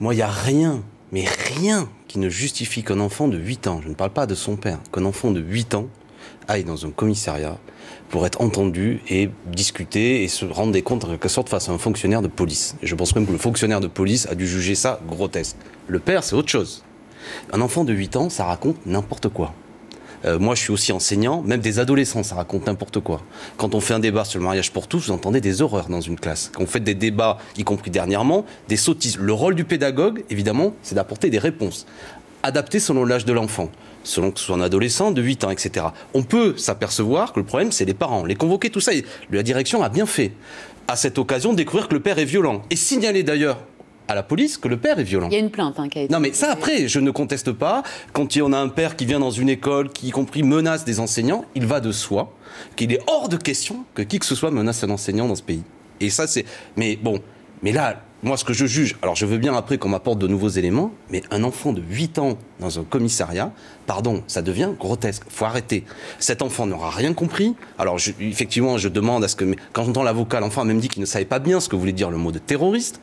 Moi, il n'y a rien, mais rien qui ne justifie qu'un enfant de 8 ans, je ne parle pas de son père, qu'un enfant de 8 ans aille dans un commissariat pour être entendu et discuter et se rendre des comptes en quelque sorte face à un fonctionnaire de police. Et je pense même que le fonctionnaire de police a dû juger ça grotesque. Le père, c'est autre chose. Un enfant de 8 ans, ça raconte n'importe quoi. Moi, je suis aussi enseignant, même des adolescents, ça raconte n'importe quoi. Quand on fait un débat sur le mariage pour tous, vous entendez des horreurs dans une classe. Quand on fait des débats, y compris dernièrement, des sottises. Le rôle du pédagogue, évidemment, c'est d'apporter des réponses, adaptées selon l'âge de l'enfant, selon que ce soit un adolescent de 8 ans, etc. On peut s'apercevoir que le problème, c'est les parents. Les convoquer, tout ça, la direction a bien fait. À cette occasion, découvrir que le père est violent. Et signaler d'ailleurs à la police que le père est violent. Il y a une plainte qui a été... Non mais ça après, je ne conteste pas. Quand on a un père qui vient dans une école, qui y compris menace des enseignants, il va de soi qu'il est hors de question que qui que ce soit menace un enseignant dans ce pays. Et ça c'est... Mais bon, mais là, moi ce que je juge, alors je veux bien après qu'on m'apporte de nouveaux éléments, mais un enfant de 8 ans dans un commissariat, pardon, ça devient grotesque, faut arrêter. Cet enfant n'aura rien compris. Alors effectivement, je demande à ce que... Quand j'entends l'avocat, l'enfant a même dit qu'il ne savait pas bien ce que voulait dire le mot de terroriste.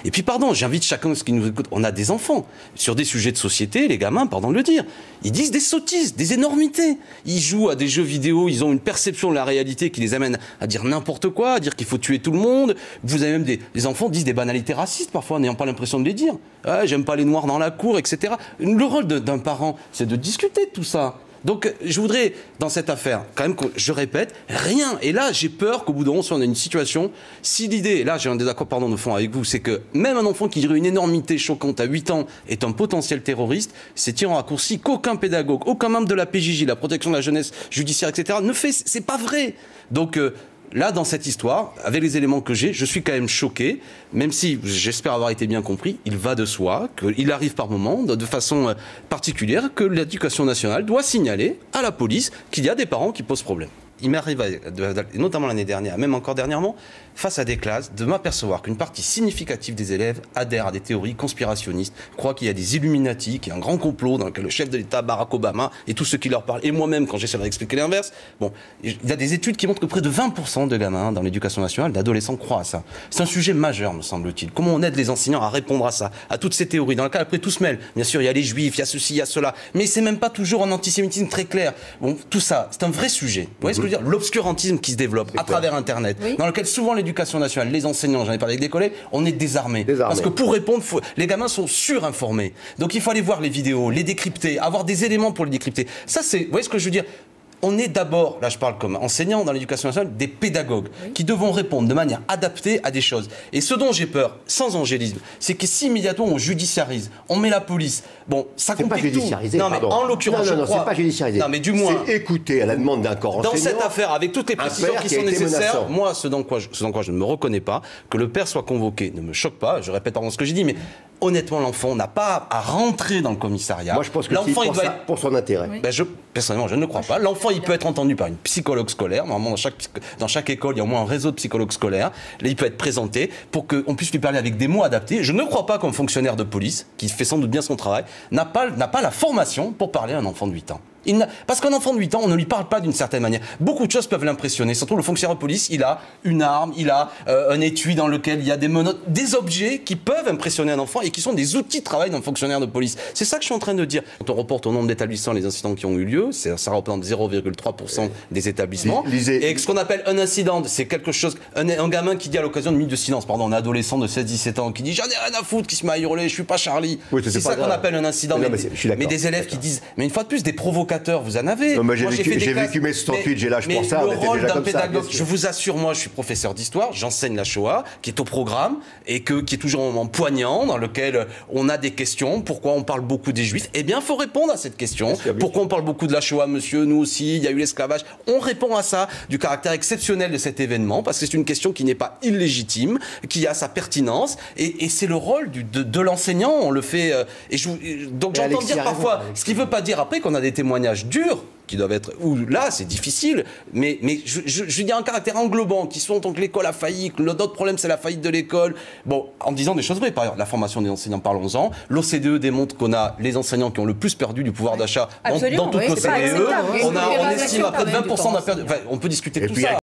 Et puis, pardon, j'invite chacun qui nous écoute, on a des enfants. Sur des sujets de société, les gamins, pardon de le dire, ils disent des sottises, des énormités. Ils jouent à des jeux vidéo, ils ont une perception de la réalité qui les amène à dire n'importe quoi, à dire qu'il faut tuer tout le monde. Vous avez même des enfants qui disent des banalités racistes, parfois, n'ayant pas l'impression de les dire. Ah, j'aime pas les noirs dans la cour, etc. Le rôle d'un parent, c'est de discuter de tout ça. Donc, je voudrais, dans cette affaire, quand même, je répète, rien. Et là, j'ai peur qu'au bout d'un moment, si on a une situation, si l'idée, là, j'ai un désaccord, pardon, de fond avec vous, c'est que même un enfant qui dirait une énormité choquante à 8 ans est un potentiel terroriste, c'est tirant raccourci qu'aucun pédagogue, aucun membre de la PJJ, la protection de la jeunesse judiciaire, etc., ne fait. C'est pas vrai. Donc, là, dans cette histoire, avec les éléments que j'ai, je suis quand même choqué, même si j'espère avoir été bien compris, il va de soi, qu'il arrive par moments, de façon particulière, que l'éducation nationale doit signaler à la police qu'il y a des parents qui posent problème. Il m'arrive, notamment l'année dernière, même encore dernièrement, face à des classes, de m'apercevoir qu'une partie significative des élèves adhèrent à des théories conspirationnistes, croient qu'il y a des Illuminati, qu'il y a un grand complot dans lequel le chef de l'État, Barack Obama, et tous ceux qui leur parlent, et moi-même, quand j'essaie d'expliquer l'inverse, bon, il y a des études qui montrent que près de 20% de gamins dans l'éducation nationale, d'adolescents, croient à ça. C'est un sujet majeur, me semble-t-il. Comment on aide les enseignants à répondre à ça, à toutes ces théories, dans lequel après tout se mêle. Bien sûr, il y a les juifs, il y a ceci, il y a cela, mais c'est même pas toujours un antisémitisme très clair. Bon, tout ça, c'est un vrai sujet. Vous voyez ce que je veux dire ? L'obscurantisme qui se développe à travers Internet, dans lequel souvent l'éducation nationale, les enseignants, j'en ai parlé avec des collègues, on est désarmés. Parce que pour répondre, les gamins sont surinformés. Donc il faut aller voir les vidéos, les décrypter, avoir des éléments pour les décrypter. Ça, c'est, vous voyez ce que je veux dire ? On est d'abord, là je parle comme enseignant dans l'éducation nationale, des pédagogues qui devront répondre de manière adaptée à des choses. Et ce dont j'ai peur, sans angélisme, c'est que si immédiatement on judiciarise, on met la police, bon, ça complique tout. Non mais en l'occurrence, je crois... c'est pas judiciarisé. Non mais du moins... C'est écouter à la demande d'un corps enseignant. Dans cette affaire, avec toutes les précisions qui sont nécessaires, moi, ce dans quoi je ne me reconnais pas, que le père soit convoqué ne me choque pas, je répète pardon ce que j'ai dit, mais... Honnêtement, l'enfant n'a pas à rentrer dans le commissariat. Moi, je pense que c'est pour son intérêt. Ben personnellement, je ne crois pas. L'enfant, il peut être entendu par une psychologue scolaire. Normalement, dans chaque école, il y a au moins un réseau de psychologues scolaires. Là, il peut être présenté pour qu'on puisse lui parler avec des mots adaptés. Je ne crois pas qu'un fonctionnaire de police, qui fait sans doute bien son travail, n'a pas la formation pour parler à un enfant de 8 ans. Parce qu'un enfant de 8 ans, on ne lui parle pas d'une certaine manière. Beaucoup de choses peuvent l'impressionner. Surtout le fonctionnaire de police, il a une arme, il a un étui dans lequel il y a des menottes, des objets qui peuvent impressionner un enfant et qui sont des outils de travail d'un fonctionnaire de police. C'est ça que je suis en train de dire. Quand on reporte au nombre d'établissements les incidents qui ont eu lieu, ça représente 0,3% des établissements. Et ce qu'on appelle un incident, c'est quelque chose... Un gamin qui dit à l'occasion de minute de silence, pardon, un adolescent de 16-17 ans qui dit « J'en ai rien à foutre » qui se met à hurler « Je suis pas Charlie oui, ». C'est ça qu'on appelle un incident. Mais des élèves qui disent... Mais une fois de plus, des provocateurs, vous en avez. Non, j'ai vécu mes 68, j'ai l'âge pour ça. Le rôle d'un pédagogue, je vous assure, moi je suis professeur d'histoire, j'enseigne la Shoah, qui est au programme, et qui est toujours un moment poignant, dans lequel on a des questions. Pourquoi on parle beaucoup des Juifs ? Eh bien, il faut répondre à cette question. Pourquoi on parle beaucoup de la Shoah, monsieur ? Nous aussi, il y a eu l'esclavage. On répond à ça, du caractère exceptionnel de cet événement, parce que c'est une question qui n'est pas illégitime, qui a sa pertinence, et c'est le rôle de l'enseignant, on le fait... donc j'entends dire parfois, ce qui ne veut pas dire après qu'on a des témoignages durs, qui doivent être... Où là, c'est difficile, mais je dis un caractère englobant, qui sont donc l'école a failli, l'autre problème, c'est la faillite de l'école. Bon, en disant des choses vraies, par exemple, la formation des enseignants, parlons-en. L'OCDE démontre qu'on a les enseignants qui ont le plus perdu du pouvoir d'achat dans toute l'OCDE. On estime à près de 20% d'un perdu... Enfin, on peut discuter de tout ça.